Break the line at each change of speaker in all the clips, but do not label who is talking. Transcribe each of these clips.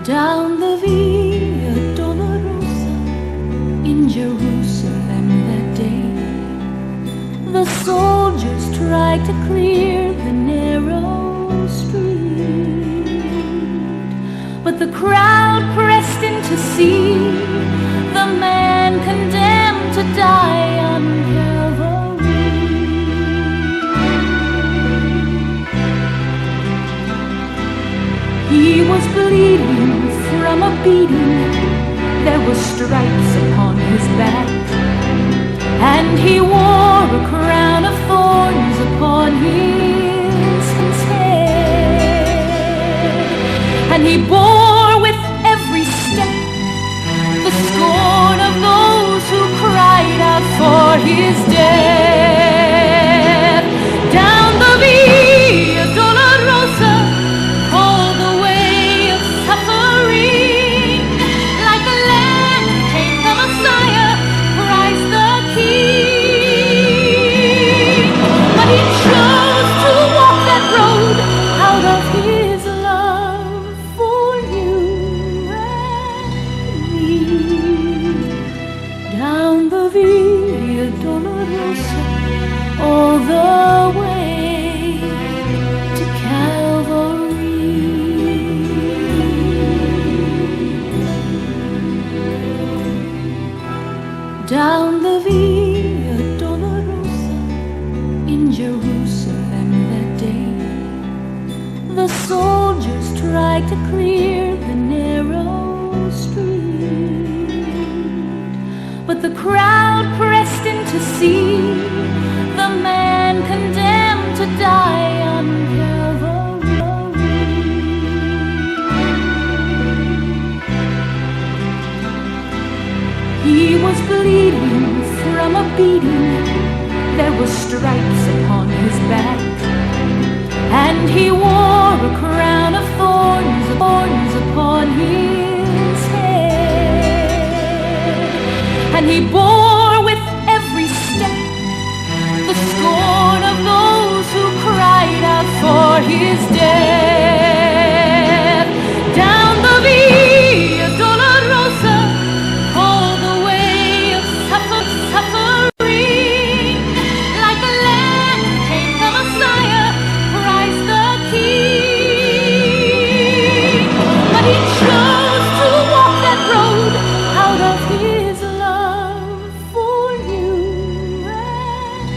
Down the Via Dolorosa in Jerusalem that day, the soldiers tried to clear the narrow street, but the crowd pressed in to see the man condemned to die on Calvary. He was bleeding from a beating, there were stripes upon his back, and he wore a crown of thorns upon his head, and he bore with every step the scorn of those who cried out for his death. Down the Via Dolorosa, all the way of suffering, like a lamb came the Messiah, Christ the King. But he chose to walk that road out of his love for you and me. Down the Via Dolorosa, all the way to Calvary. Down the Via Dolorosa in Jerusalem that day, the soldiers tried to clear the narrow street, but the crowd pressed in to see the man condemned to die on Calvary. He was bleeding from a beating, there were stripes upon his back, and he wore a crown of thorns upon his head, and he bore with every step the scorn of those who cried out for his death. Down the Via Dolorosa, all the way of suffering, like a lamb came the Messiah, Christ the King. But he chose to walk that road out of his love for you and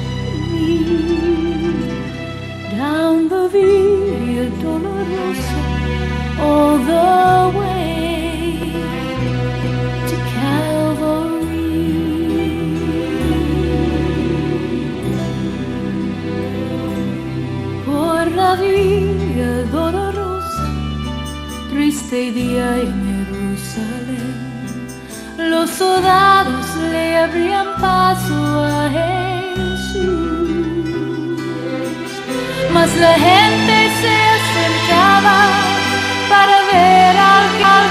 me. Down the Via Dolorosa, all the way to Calvary. Por la Via Dolorosa, triste día en Jerusalén, los soldados le abrían paso a Jesús, mas la gente se acercaba para ver al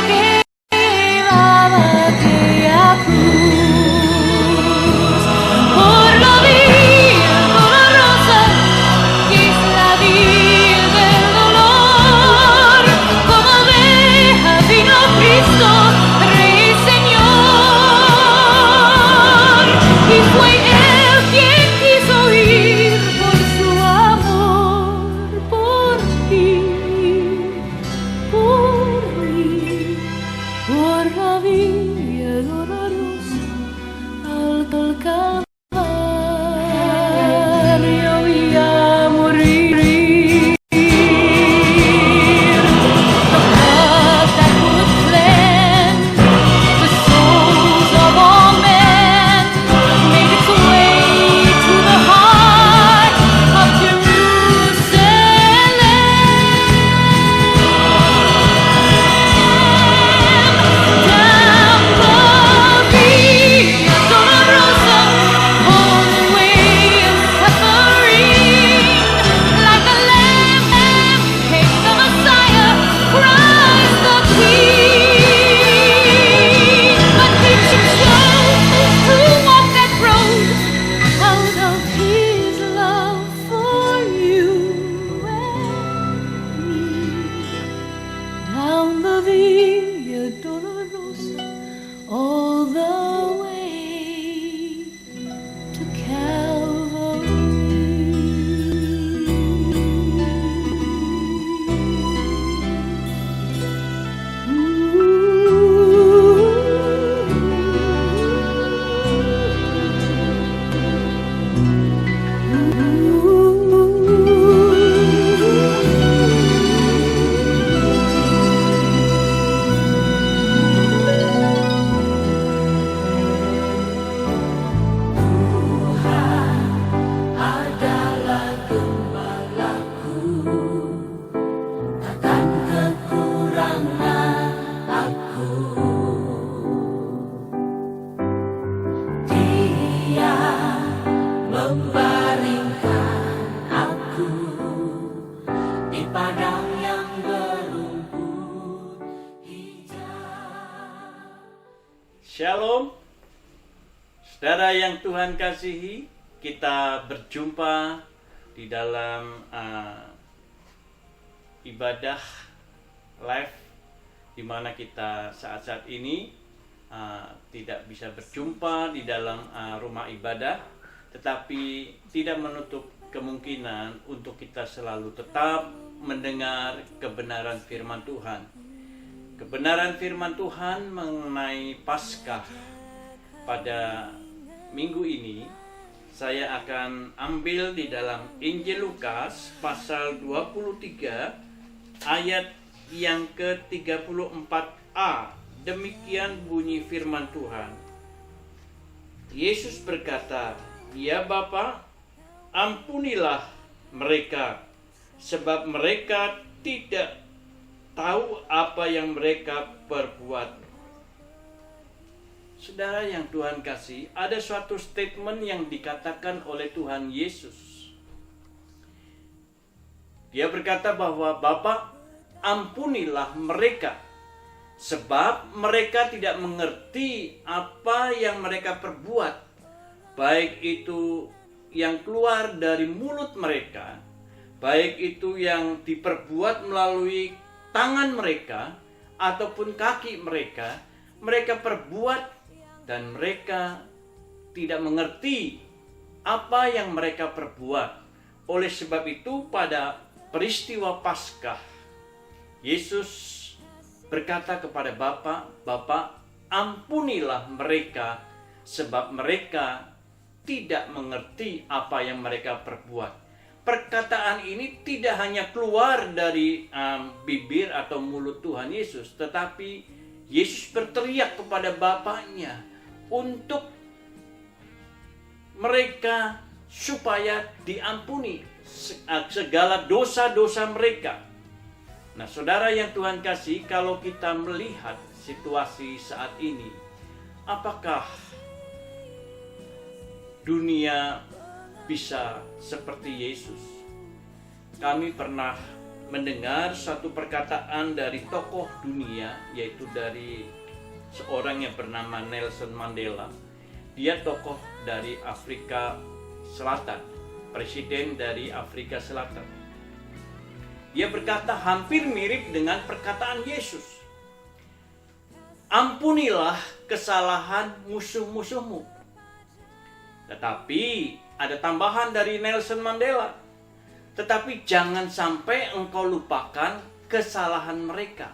que llevaba aquella cruz. Por la Via Dolorosa, que es la vía del dolor, como oveja vino Cristo, Rey y Señor, y fue Él quien quiso ir por su amor por ti. Via Dolorosa, all the way to
Shalom, saudara yang Tuhan kasihi, kita berjumpa di dalam ibadah live, di mana kita saat-saat ini tidak bisa berjumpa di dalam rumah ibadah, tetapi tidak menutup kemungkinan untuk kita selalu tetap mendengar kebenaran firman Tuhan. Kebenaran firman Tuhan mengenai Paskah. Pada minggu ini saya akan ambil di dalam Injil Lukas pasal 23 ayat yang ke-34a. Demikian bunyi firman Tuhan. Yesus berkata, "Ya Bapa, ampunilah mereka, sebab mereka tidak tahu apa yang mereka perbuat." Saudara yang Tuhan kasih, ada suatu statement yang dikatakan oleh Tuhan Yesus. Dia berkata bahwa Bapa, ampunilah mereka, sebab mereka tidak mengerti apa yang mereka perbuat, baik itu yang keluar dari mulut mereka, baik itu yang diperbuat melalui tangan mereka ataupun kaki mereka, mereka perbuat dan mereka tidak mengerti apa yang mereka perbuat. Oleh sebab itu pada peristiwa Paskah, Yesus berkata kepada Bapa, "Bapa, ampunilah mereka, sebab mereka tidak mengerti apa yang mereka perbuat." Perkataan ini tidak hanya keluar dari bibir atau mulut Tuhan Yesus, tetapi Yesus berteriak kepada Bapaknya untuk mereka supaya diampuni segala dosa-dosa mereka. Nah, saudara yang Tuhan kasih, kalau kita melihat situasi saat ini, apakah dunia bisa seperti Yesus? Kami pernah mendengar satu perkataan dari tokoh dunia, yaitu dari seorang yang bernama Nelson Mandela. Dia tokoh dari Afrika Selatan, presiden dari Afrika Selatan. Dia berkata hampir mirip dengan perkataan Yesus. Ampunilah kesalahan musuh-musuhmu. Tetapi ada tambahan dari Nelson Mandela. Tetapi jangan sampai engkau lupakan kesalahan mereka.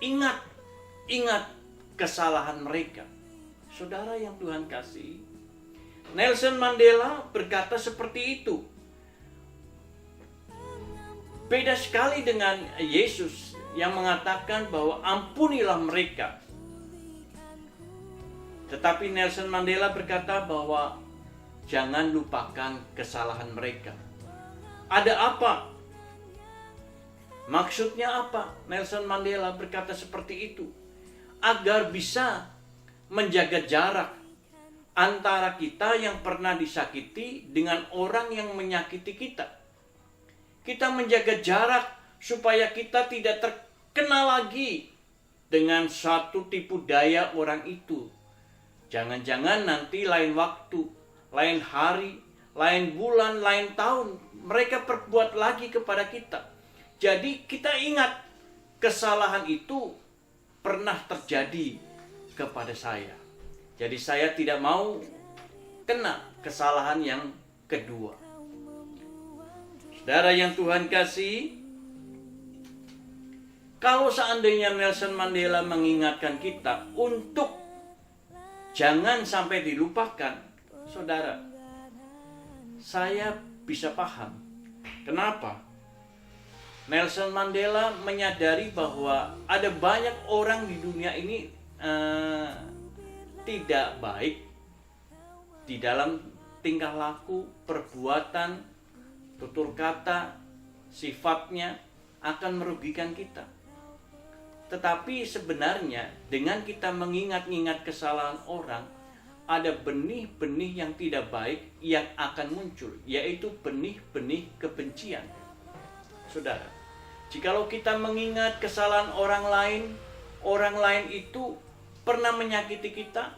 Ingat kesalahan mereka. Saudara yang Tuhan kasih, Nelson Mandela berkata seperti itu. Beda sekali dengan Yesus yang mengatakan bahwa ampunilah mereka. Tetapi Nelson Mandela berkata bahwa jangan lupakan kesalahan mereka. Ada apa? Maksudnya apa? Nelson Mandela berkata seperti itu. Agar bisa menjaga jarak antara kita yang pernah disakiti dengan orang yang menyakiti kita. Kita menjaga jarak supaya kita tidak terkena lagi dengan satu tipu daya orang itu. Jangan-jangan nanti lain waktu, lain hari, lain bulan, lain tahun, mereka perbuat lagi kepada kita. Jadi kita ingat kesalahan itu pernah terjadi kepada saya. Jadi saya tidak mau kena kesalahan yang kedua. Saudara yang Tuhan kasih, kalau seandainya Nelson Mandela mengingatkan kita untuk jangan sampai dilupakan, saudara, saya bisa paham kenapa. Nelson Mandela menyadari bahwa ada banyak orang di dunia ini tidak baik di dalam tingkah laku, perbuatan, tutur kata, sifatnya akan merugikan kita. Tetapi sebenarnya dengan kita mengingat-ingat kesalahan orang, ada benih-benih yang tidak baik yang akan muncul, yaitu benih-benih kebencian. Saudara, jikalau kita mengingat kesalahan orang lain itu pernah menyakiti kita,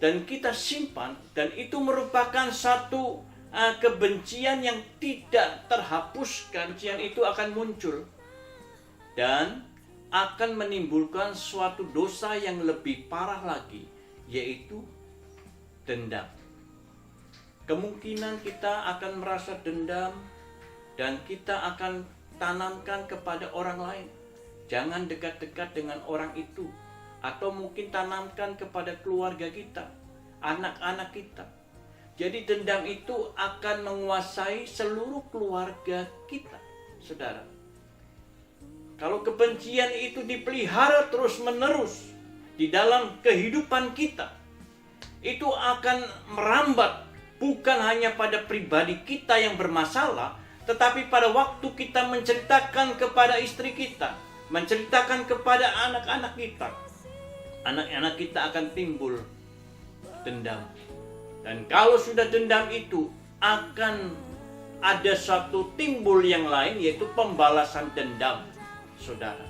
dan kita simpan, dan itu merupakan satu kebencian yang tidak terhapuskan, kebencian itu akan muncul dan akan menimbulkan suatu dosa yang lebih parah lagi, yaitu dendam. Kemungkinan kita akan merasa dendam dan kita akan tanamkan kepada orang lain. Jangan dekat-dekat dengan orang itu. Atau mungkin tanamkan kepada keluarga kita, anak-anak kita. Jadi dendam itu akan menguasai seluruh keluarga kita, saudara. Kalau kebencian itu dipelihara terus-menerus di dalam kehidupan kita, itu akan merambat bukan hanya pada pribadi kita yang bermasalah, tetapi pada waktu kita menceritakan kepada istri kita, menceritakan kepada anak-anak kita, anak-anak kita akan timbul dendam. Dan kalau sudah dendam itu, akan ada satu timbul yang lain, yaitu pembalasan dendam, saudara.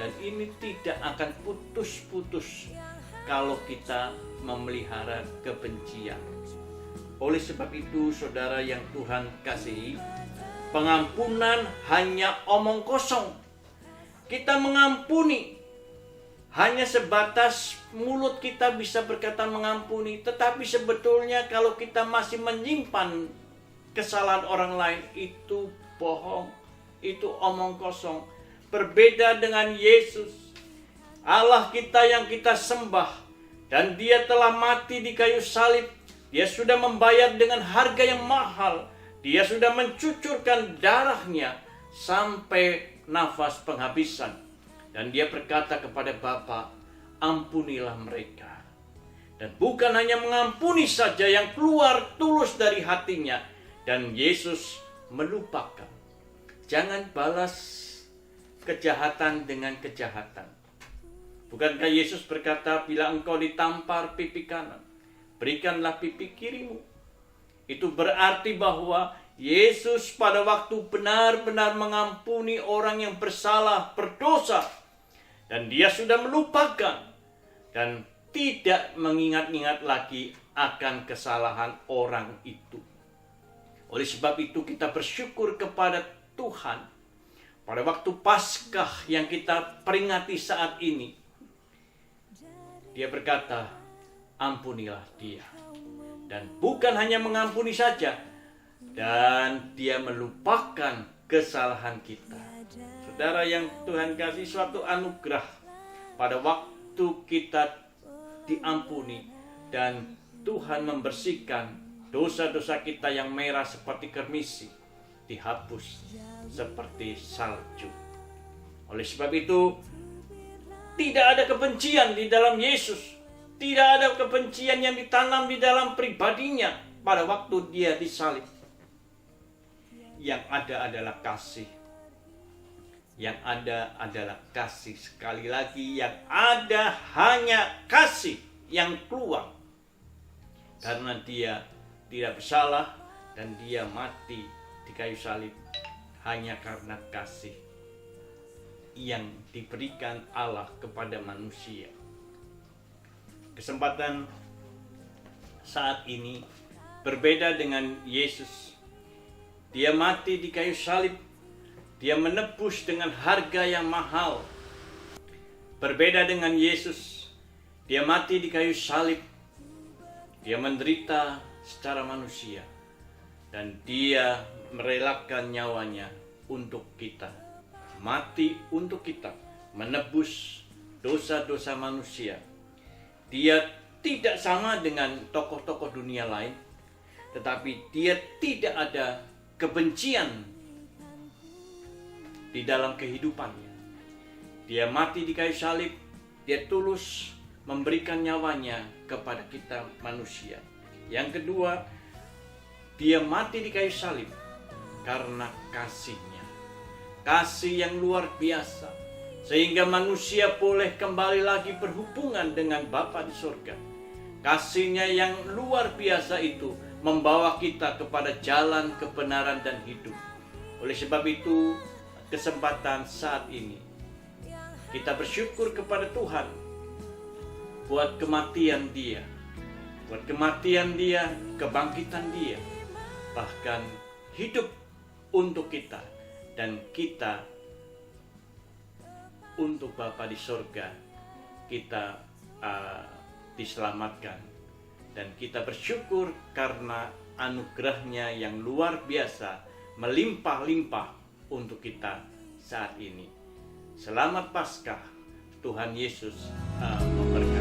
Dan ini tidak akan putus-putus kalau kita memelihara kebencian. Oleh sebab itu, saudara yang Tuhan kasihi, pengampunan hanya omong kosong. Kita mengampuni hanya sebatas mulut kita bisa berkata mengampuni, tetapi sebetulnya kalau kita masih menyimpan kesalahan orang lain, itu bohong, itu omong kosong. Berbeda dengan Yesus, Allah kita yang kita sembah, dan Dia telah mati di kayu salib. Dia sudah membayar dengan harga yang mahal. Dia sudah mencucurkan darahnya sampai nafas penghabisan. Dan Dia berkata kepada Bapa, ampunilah mereka. Dan bukan hanya mengampuni saja yang keluar tulus dari hatinya. Dan Yesus melupakan. Jangan balas kejahatan dengan kejahatan. Bukankah Yesus berkata, bila engkau ditampar pipi kanan, berikanlah pipi kirimu. Itu berarti bahwa Yesus pada waktu benar-benar mengampuni orang yang bersalah, berdosa, dan Dia sudah melupakan dan tidak mengingat-ingat lagi akan kesalahan orang itu. Oleh sebab itu kita bersyukur kepada Tuhan pada waktu Paskah yang kita peringati saat ini. Dia berkata, ampunilah dia. Dan bukan hanya mengampuni saja, dan Dia melupakan kesalahan kita. Saudara yang Tuhan kasih, suatu anugerah pada waktu kita diampuni dan Tuhan membersihkan dosa-dosa kita yang merah seperti kermisi, dihapus seperti salju. Oleh sebab itu, tidak ada kebencian di dalam Yesus. Tidak ada kebencian yang ditanam di dalam pribadinya pada waktu Dia disalib. Yang ada adalah kasih. Yang ada adalah kasih. Sekali lagi, yang ada hanya kasih yang keluar. Karena Dia tidak bersalah dan Dia mati di kayu salib hanya karena kasih yang diberikan Allah kepada manusia. Kesempatan saat ini berbeda dengan Yesus. Dia mati di kayu salib. Dia menebus dengan harga yang mahal. Berbeda dengan Yesus, dia mati di kayu salib, dia menderita secara manusia, dan dia merelakan nyawanya untuk kita, mati untuk kita, menebus dosa-dosa manusia. Dia tidak sama dengan tokoh-tokoh dunia lain, tetapi dia tidak ada kebencian di dalam kehidupannya. Dia mati di kayu salib, dia tulus memberikan nyawanya kepada kita manusia. Yang kedua, dia mati di kayu salib karena kasihnya. Kasih yang luar biasa, sehingga manusia boleh kembali lagi berhubungan dengan Bapa di surga. Kasihnya yang luar biasa itu membawa kita kepada jalan kebenaran dan hidup. Oleh sebab itu, kesempatan saat ini kita bersyukur kepada Tuhan buat kematian dia, kebangkitan dia, bahkan hidup untuk kita, dan kita untuk Bapa di surga. Kita diselamatkan, dan kita bersyukur karena anugerahnya yang luar biasa melimpah-limpah untuk kita saat ini. Selamat Paskah, Tuhan Yesus memberkati.